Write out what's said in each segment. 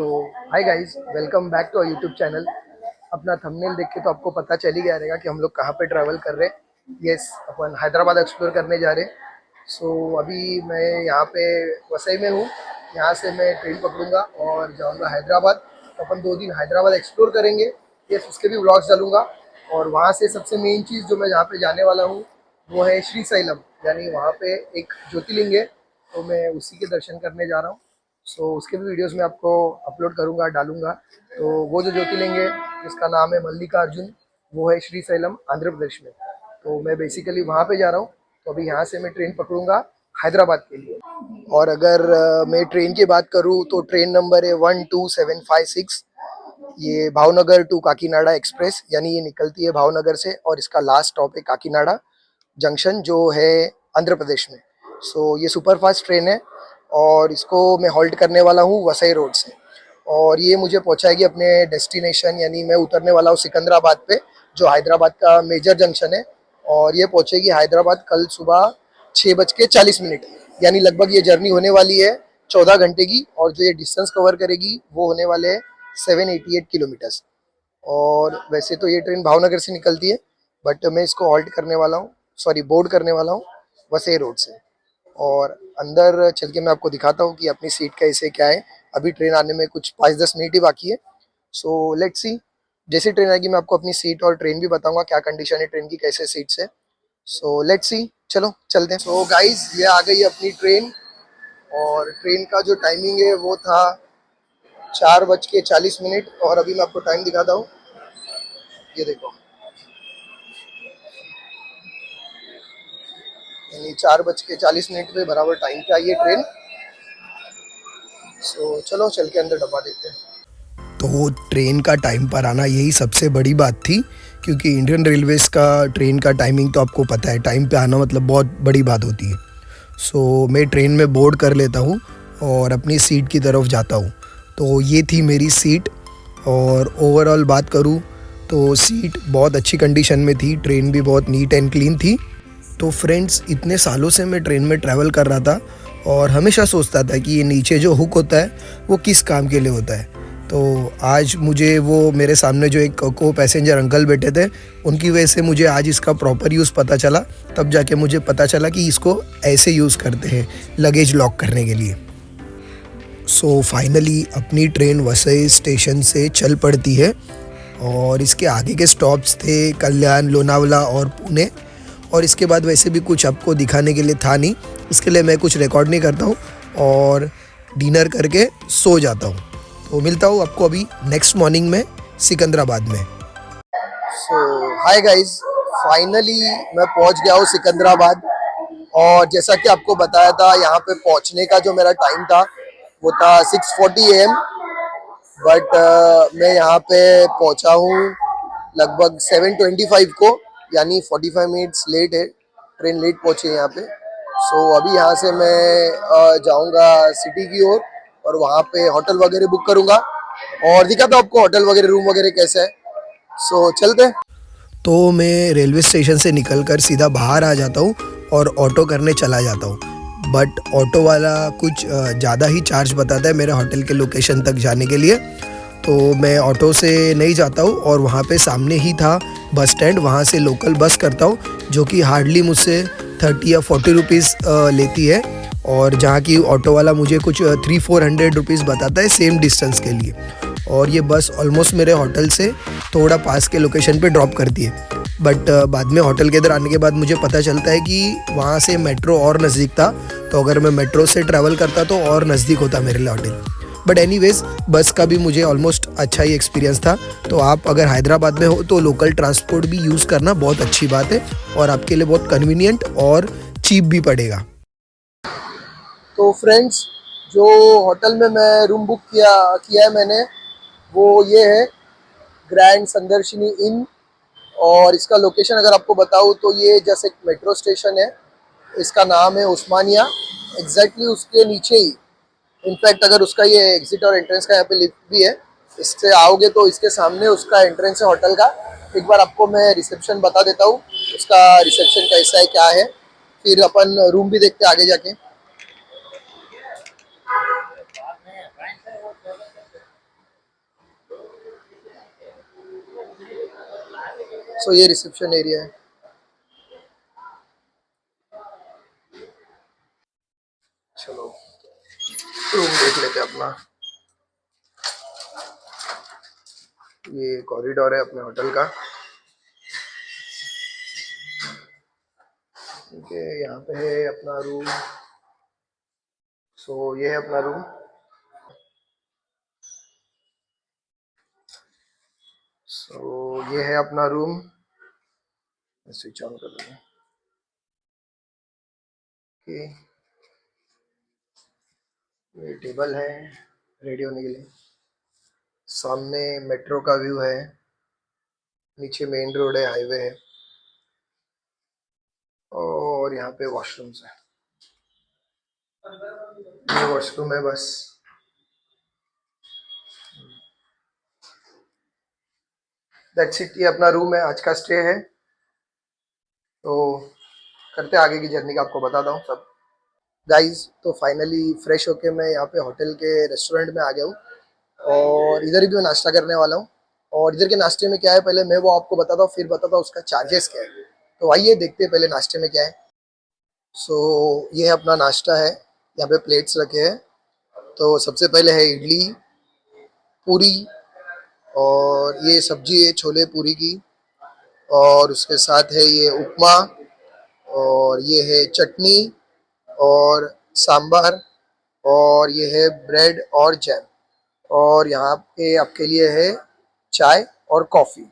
Hi guys, welcome back to our YouTube channel. अपना thumbnail देख के तो आपको पता चल ही गया रहेगा कि हम लोग कहाँ पे ट्रैवल कर रहे हैं। यस, अपन हैदराबाद एक्सप्लोर करने जा रहे हैं। अभी मैं यहाँ पे वसई में हूँ। यहाँ से मैं ट्रेन पकड़ूंगा और जाऊँगा हैदराबाद। तो अपन 2 दिन हैदराबाद एक्सप्लोर करेंगे। यस, उसके भी व्लॉग्स डालूंगा। और वहाँ से सबसे मेन चीज़ जो मैं जहाँ पे जाने वाला हूँ वो है श्रीशैलम, यानी वहाँ पे एक ज्योतिर्लिंग है। तो मैं उसी के दर्शन करने जा रहा हूँ। उसके भी वीडियोस मैं आपको अपलोड करूँगा, डालूँगा। तो वो जो ज्योतिर्लिंग है जिसका नाम है मल्लिकार्जुन, वो है श्रीशैलम, आंध्र प्रदेश में। तो मैं बेसिकली वहाँ पे जा रहा हूँ। तो अभी यहाँ से मैं ट्रेन पकड़ूंगा हैदराबाद के लिए। और अगर मैं ट्रेन की बात करूँ तो ट्रेन नंबर है 12756। ये भावनगर टू काकीनाडा एक्सप्रेस, यानी ये निकलती है भावनगर से और इसका लास्ट स्टॉप है काकीनाडा जंक्शन, जो है आंध्र प्रदेश में। ये सुपर फास्ट ट्रेन है और इसको मैं हॉल्ट करने वाला हूँ वसई रोड से। और ये मुझे पहुँचाएगी अपने डेस्टिनेशन, यानी मैं उतरने वाला हूँ सिकंदराबाद पे, जो हैदराबाद का मेजर जंक्शन है। और ये पहुँचेगी हैदराबाद कल सुबह 6:40, यानी लगभग ये जर्नी होने वाली है 14 घंटे की। और जो ये डिस्टेंस कवर करेगी वो होने वाले हैं 788 किलोमीटर्स। और वैसे तो ये ट्रेन भावनगर से निकलती है, बट मैं इसको हॉल्ट करने वाला हूँ, सॉरी बोर्ड करने वाला हूँ वसई रोड से। और अंदर चल के मैं आपको दिखाता हूँ कि अपनी सीट कैसे क्या है। अभी ट्रेन आने में कुछ 5-10 मिनट ही बाकी है। लेट्स सी, जैसी ट्रेन आएगी मैं आपको अपनी सीट और ट्रेन भी बताऊंगा, क्या कंडीशन है ट्रेन की, कैसे सीट्स है। लेट्स सी, चलो चलते हैं। गाइज, ये आ गई अपनी ट्रेन। और ट्रेन का जो टाइमिंग है वो था 4:40। और अभी मैं आपको टाइम दिखाता हूँ, ये देखो, यानी 4:40 पे बराबर टाइम पे आई है ट्रेन। चलो चल के अंदर डब्बा देखते हैं। तो ट्रेन का टाइम पर आना यही सबसे बड़ी बात थी, क्योंकि इंडियन रेलवेज़ का ट्रेन का टाइमिंग तो आपको पता है, टाइम पे आना मतलब बहुत बड़ी बात होती है। मैं ट्रेन में बोर्ड कर लेता हूँ और अपनी सीट की तरफ जाता हूँ। तो ये थी मेरी सीट। और ओवरऑल बात करूँ तो सीट बहुत अच्छी कंडीशन में थी, ट्रेन भी बहुत नीट एंड क्लीन थी। तो फ्रेंड्स, इतने सालों से मैं ट्रेन में ट्रैवल कर रहा था और हमेशा सोचता था कि ये नीचे जो हुक होता है वो किस काम के लिए होता है। तो आज मुझे वो मेरे सामने जो एक को पैसेंजर अंकल बैठे थे, उनकी वजह से मुझे आज इसका प्रॉपर यूज़ पता चला। तब जाके मुझे पता चला कि इसको ऐसे यूज़ करते हैं लगेज लॉक करने के लिए। फाइनली अपनी ट्रेन वसई स्टेशन से चल पड़ती है। और इसके आगे के स्टॉप्स थे कल्याण, लोनावला और पुणे। और इसके बाद वैसे भी कुछ आपको दिखाने के लिए था नहीं, इसके लिए मैं कुछ रिकॉर्ड नहीं करता हूँ और डिनर करके सो जाता हूँ। तो मिलता हूँ आपको अभी नेक्स्ट मॉर्निंग में सिकंदराबाद में। हाय गाइस, फाइनली मैं पहुँच गया हूँ सिकंदराबाद। और जैसा कि आपको बताया था, यहाँ पे पहुँचने का जो मेरा टाइम था वो था 6:40 AM। बट मैं यहाँ पे पहुँचा हूँ लगभग 7:25 को, यानी 45 मिनट्स लेट है। ट्रेन लेट पहुँची है यहाँ पे। अभी यहाँ से मैं जाऊँगा सिटी की ओर और वहाँ पे होटल वगैरह बुक करूँगा और दिखाता हूँ आपको होटल वगैरह, रूम वगैरह कैसा है। चलते हैं। तो मैं रेलवे स्टेशन से निकलकर सीधा बाहर आ जाता हूँ और ऑटो करने चला जाता हूँ। बट ऑटो वाला कुछ ज़्यादा ही चार्ज बताता है मेरे होटल के लोकेशन तक जाने के लिए। तो मैं ऑटो से नहीं जाता हूँ और वहाँ पे सामने ही था बस स्टैंड, वहाँ से लोकल बस करता हूँ, जो कि हार्डली मुझसे 30 या 40 रुपीज़ लेती है। और जहाँ की ऑटो वाला मुझे कुछ 300-400 रुपीज़ बताता है सेम डिस्टेंस के लिए। और ये बस ऑलमोस्ट मेरे होटल से थोड़ा पास के लोकेशन पे ड्रॉप करती है। बट बाद में होटल के इधर आने के बाद मुझे पता चलता है कि वहाँ से मेट्रो और नज़दीक था। तो अगर मैं मेट्रो से ट्रैवल करता तो और नज़दीक होता मेरे लिए होटल। बट एनीवेज, बस का भी मुझे ऑलमोस्ट अच्छा ही एक्सपीरियंस था। तो आप अगर हैदराबाद में हो तो लोकल ट्रांसपोर्ट भी यूज़ करना बहुत अच्छी बात है और आपके लिए बहुत कन्वीनियंट और चीप भी पड़ेगा। तो फ्रेंड्स, जो होटल में मैं रूम बुक किया है मैंने, वो ये है ग्रैंड संदर्शिनी इन। और इसका लोकेशन अगर आपको बताऊँ तो ये जैसे एक मेट्रो स्टेशन है, इसका नाम है उस्मानिया। एग्जैक्टली उसके नीचे ही, इनफैक्ट अगर उसका ये एग्जिट और एंट्रेंस का यहाँ पे लिफ्ट भी है, इससे आओगे तो इसके सामने उसका एंट्रेंस है होटल का। एक बार आपको मैं रिसेप्शन बता देता हूँ, उसका रिसेप्शन कैसा है क्या है, फिर अपन रूम भी देखते हैं आगे जाके। सो ये रिसेप्शन एरिया है। चलो रूम देख लेते हैं अपना। ये कॉरिडोर है अपने होटल का। ठीक है, यहाँ पे है अपना रूम। सो ये है अपना रूम। सो ये है अपना रूम। स्विच ऑन कर दूँगा। ओके, ये टेबल है रेडी होने के लिए। सामने मेट्रो का व्यू है। नीचे मेन रोड है, हाईवे है। और यहाँ पे वॉशरूम्स है। ये वॉशरूम है बस। That's it. ये अपना रूम है, आज का स्टे है। तो करते हैं आगे की जर्नी का, आपको बताता हूँ सब। गाइस, तो फाइनली फ्रेश होके मैं यहाँ पे होटल के रेस्टोरेंट में आ गया हूँ। और इधर ही भी मैं नाश्ता करने वाला हूँ। और इधर के नाश्ते में क्या है पहले मैं वो आपको बताता हूँ, फिर बताता हूँ उसका चार्जेस क्या है। तो आइए देखते हैं पहले नाश्ते में क्या है। सो ये है अपना नाश्ता है। यहाँ पे प्लेट्स रखे हैं। तो सबसे पहले है इडली, पूरी, और ये सब्जी है छोले पूरी की। और उसके साथ है ये उपमा, और ये है चटनी, और सांभर, और ये है ब्रेड और जैम। और यहाँ पे आपके लिए है चाय और कॉफ़ी।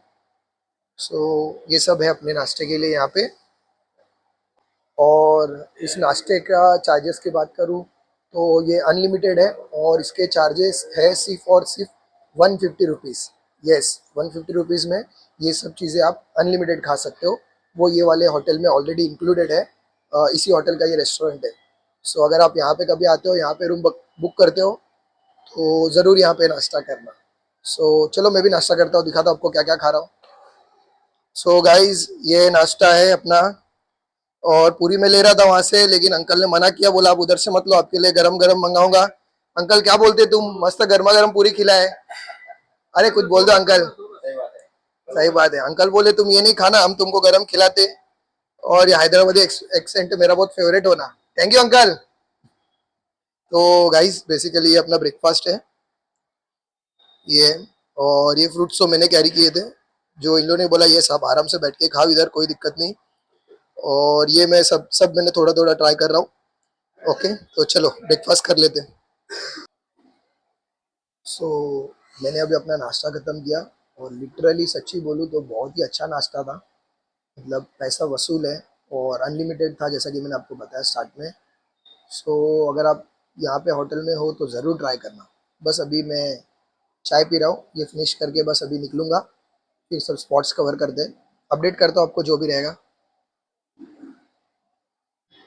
सो ये सब है अपने नाश्ते के लिए यहाँ पे। और इस नाश्ते का चार्जेस की बात करूँ तो ये अनलिमिटेड है। और इसके चार्जेस है सिर्फ और सिर्फ 150 रुपीज़। यस, 150 रुपीज़ में ये सब चीज़ें आप अनलिमिटेड खा सकते हो। वो ये वाले होटल में ऑलरेडी इंक्लूडेड है। इसी होटल का ये रेस्टोरेंट है। सो अगर आप यहाँ पे कभी आते हो, यहाँ पे रूम बुक करते हो, तो ज़रूर यहाँ पे नाश्ता करना। सो चलो मैं भी नाश्ता करता हूँ, दिखाता हूँ आपको क्या क्या खा रहा हूँ। सो गाइज, ये नाश्ता है अपना। और पूरी मैं ले रहा था वहां से, लेकिन अंकल ने मना किया, बोला आप उधर से मत लो, आपके लिए गरम गरम मंगाऊंगा। अंकल क्या बोलते तुम, मस्त गर्मा गर्म पूरी खिलाए। अरे कुछ बोल दो अंकल। सही बात है, अंकल बोले तुम ये नहीं खाना, हम तुमको गरम खिलाते। और ये हैदराबादी एक्सेंट मेरा बहुत फेवरेट होना। Thank you uncle. तो गाइस बेसिकली ये अपना ब्रेकफास्ट है ये। और ये फ्रूट्स तो मैंने कैरी किए थे, जो इन लोगों ने बोला ये सब आराम से बैठ के खाओ, इधर कोई दिक्कत नहीं। और ये मैं सब सब मैंने थोड़ा थोड़ा ट्राई कर रहा हूँ। ओके, तो चलो ब्रेकफास्ट कर लेते हैं। सो मैंने अभी अपना नाश्ता ख़त्म किया। और लिटरली सच्ची बोलूँ तो बहुत ही अच्छा नाश्ता था। मतलब पैसा वसूल है। और अनलिमिटेड था, जैसा कि मैंने आपको बताया स्टार्ट में। सो अगर आप यहाँ पे होटल में हो तो ज़रूर ट्राई करना। बस अभी मैं चाय पी रहा हूँ, ये फिनिश करके बस अभी निकलूँगा। फिर सब स्पॉट्स कवर करते हैं। अपडेट करता हूँ आपको जो भी रहेगा।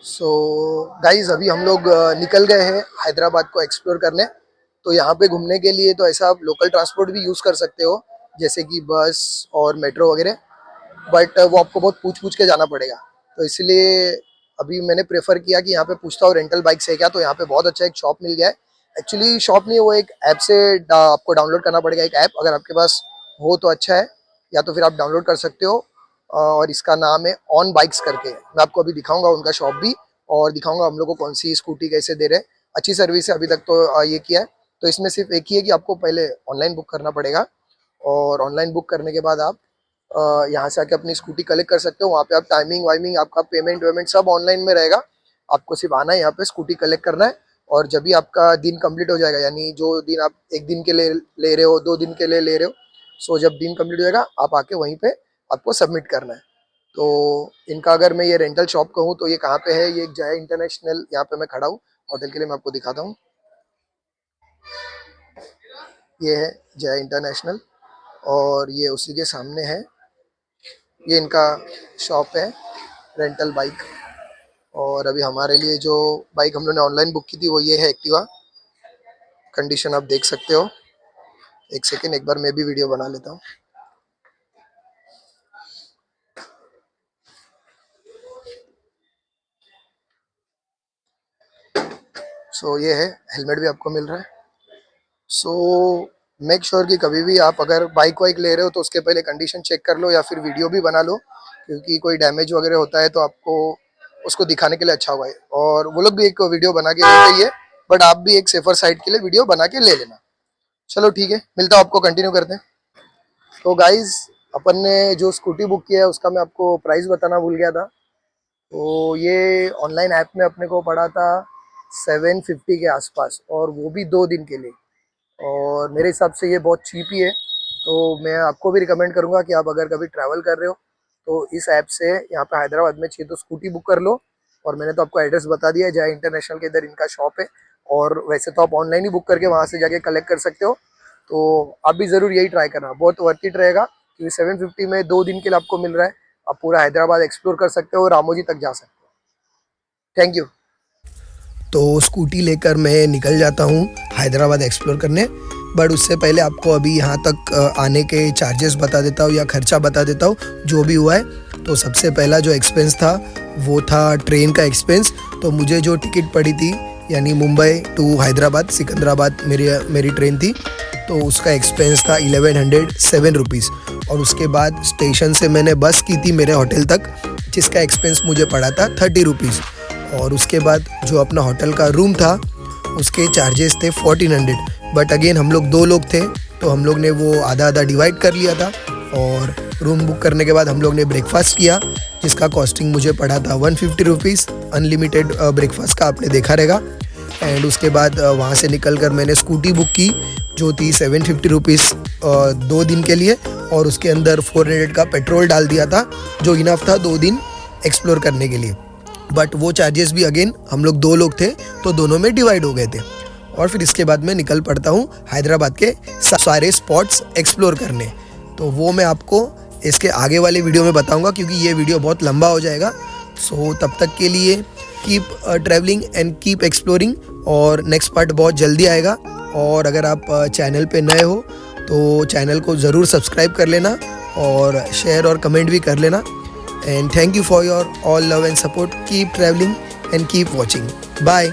सो गाइज, अभी हम लोग निकल गए हैं हैदराबाद को एक्सप्लोर करने। तो यहाँ पे घूमने के लिए तो ऐसा आप लोकल ट्रांसपोर्ट भी यूज़ कर सकते हो, जैसे कि बस और मेट्रो वगैरह। बट वो आपको बहुत पूछ पूछ के जाना पड़ेगा। तो इसलिए अभी मैंने प्रेफर किया कि यहाँ पे पूछता हूँ रेंटल बाइक्स है क्या। तो यहाँ पे बहुत अच्छा एक शॉप मिल गया है। एक्चुअली शॉप नहीं, वो एक ऐप से आपको डाउनलोड करना पड़ेगा एक ऐप, अगर आपके पास हो तो अच्छा है। या तो फिर आप डाउनलोड कर सकते हो। और इसका नाम है ऑन बाइक्स करके। मैं आपको अभी दिखाऊंगा उनका शॉप भी, और दिखाऊंगा हम लोग को कौन सी स्कूटी कैसे दे रहे हैं। अच्छी सर्विस है अभी तक तो ये किया है। तो इसमें सिर्फ एक ही है कि आपको पहले ऑनलाइन बुक करना पड़ेगा। और ऑनलाइन बुक करने के बाद आप यहाँ से आके अपनी स्कूटी कलेक्ट कर सकते हो। वहाँ पे आप टाइमिंग वाइमिंग, आपका पेमेंट वेमेंट सब ऑनलाइन में रहेगा। आपको सिर्फ आना है यहाँ पे, स्कूटी कलेक्ट करना है। और जब भी आपका दिन कंप्लीट हो जाएगा, यानी जो दिन आप एक दिन के लिए ले रहे हो, 2 दिन के लिए ले रहे हो, सो जब दिन कंप्लीट हो जाएगा आप आके वहीं पे आपको सबमिट करना है। तो इनका अगर मैं ये रेंटल शॉप कहूँ तो ये कहाँ पे है, ये एक जय इंटरनेशनल, यहाँ पे मैं खड़ा हूँ होटल के लिए, मैं आपको दिखाता हूँ। ये है जय इंटरनेशनल, और ये उसी के सामने है। ये इनका शॉप है, रेंटल बाइक। और अभी हमारे लिए जो बाइक हम लोगों ने ऑनलाइन बुक की थी वो ये है एक्टिवा। कंडीशन आप देख सकते हो। एक सेकेंड, एक बार मैं भी वीडियो बना लेता हूँ। सो ये है, हेलमेट भी आपको मिल रहा है। सो मेक श्योर कि कभी भी आप अगर बाइक वाइक ले रहे हो तो उसके पहले कंडीशन चेक कर लो या फिर वीडियो भी बना लो, क्योंकि कोई डैमेज वगैरह होता है तो आपको उसको दिखाने के लिए अच्छा होगा। और वो लोग भी एक वीडियो बना के देते ही है, बट आप भी एक सेफर साइड के लिए वीडियो बना के ले लेना। चलो ठीक है, मिलता हूँ आपको, कंटिन्यू करते हैं। तो गाइज, अपन ने जो स्कूटी बुक किया है उसका मैं आपको प्राइस बताना भूल गया था। तो ये ऑनलाइन ऐप में अपने को पड़ा था 750 के आसपास, और वो भी 2 दिन के लिए। और मेरे हिसाब से ये बहुत चीप ही है। तो मैं आपको भी रिकमेंड करूँगा कि आप अगर कभी ट्रैवल कर रहे हो तो इस ऐप से यहाँ पे हैदराबाद में चाहिए तो स्कूटी बुक कर लो। और मैंने तो आपको एड्रेस बता दिया है, जहाँ इंटरनेशनल के इधर इनका शॉप है। और वैसे तो आप ऑनलाइन ही बुक करके वहाँ से जाके कलेक्ट कर सकते हो। तो आप भी ज़रूर यही ट्राई करना, बहुत वर्थ इट रहेगा, क्योंकि 750 में 2 दिन के लिए आपको मिल रहा है। आप पूरा हैदराबाद एक्सप्लोर कर सकते हो, रामोजी तक जा सकते हो। Thank you. तो स्कूटी लेकर मैं निकल जाता हूँ हैदराबाद एक्सप्लोर करने, बट उससे पहले आपको अभी यहाँ तक आने के चार्जेस बता देता हूँ या खर्चा बता देता हूँ जो भी हुआ है। तो सबसे पहला जो एक्सपेंस था वो था ट्रेन का एक्सपेंस। तो मुझे जो टिकट पड़ी थी, यानी मुंबई टू हैदराबाद सिकंदराबाद मेरी ट्रेन थी, तो उसका एक्सपेंस था 1107 रुपीज़। और उसके बाद स्टेशन से मैंने बस की थी मेरे होटल तक, जिसका एक्सपेंस मुझे पड़ा था 30 रुपीज़। और उसके बाद जो अपना होटल का रूम था उसके चार्जेस थे 1400। बट अगेन हम लोग 2 लोग थे तो हम लोग ने वो आधा आधा डिवाइड कर लिया था। और रूम बुक करने के बाद हम लोग ने ब्रेकफास्ट किया, जिसका कॉस्टिंग मुझे पड़ा था 150 रुपीज़। अनलिमिटेड ब्रेकफास्ट का आपने देखा रहेगा। एंड उसके बाद वहाँ से निकल कर मैंने स्कूटी बुक की जो थी 750 रुपीज़ 2 दिन के लिए। और उसके अंदर 400 का पेट्रोल डाल दिया था, जो इनफ था 2 दिन एक्सप्लोर करने के लिए। बट वो चार्जेस भी अगेन हम लोग 2 लोग थे तो दोनों में डिवाइड हो गए थे। और फिर इसके बाद मैं निकल पड़ता हूँ हैदराबाद के सारे स्पॉट्स एक्सप्लोर करने। तो वो मैं आपको इसके आगे वाले वीडियो में बताऊँगा, क्योंकि ये वीडियो बहुत लंबा हो जाएगा। सो तब तक के लिए keep travelling and keep exploring, और नेक्स्ट पार्ट बहुत जल्दी आएगा। और अगर आप चैनल पे नए हो तो चैनल को ज़रूर सब्सक्राइब कर लेना और शेयर और कमेंट भी कर लेना। And thank you for your all love and support. Keep traveling and keep watching. Bye.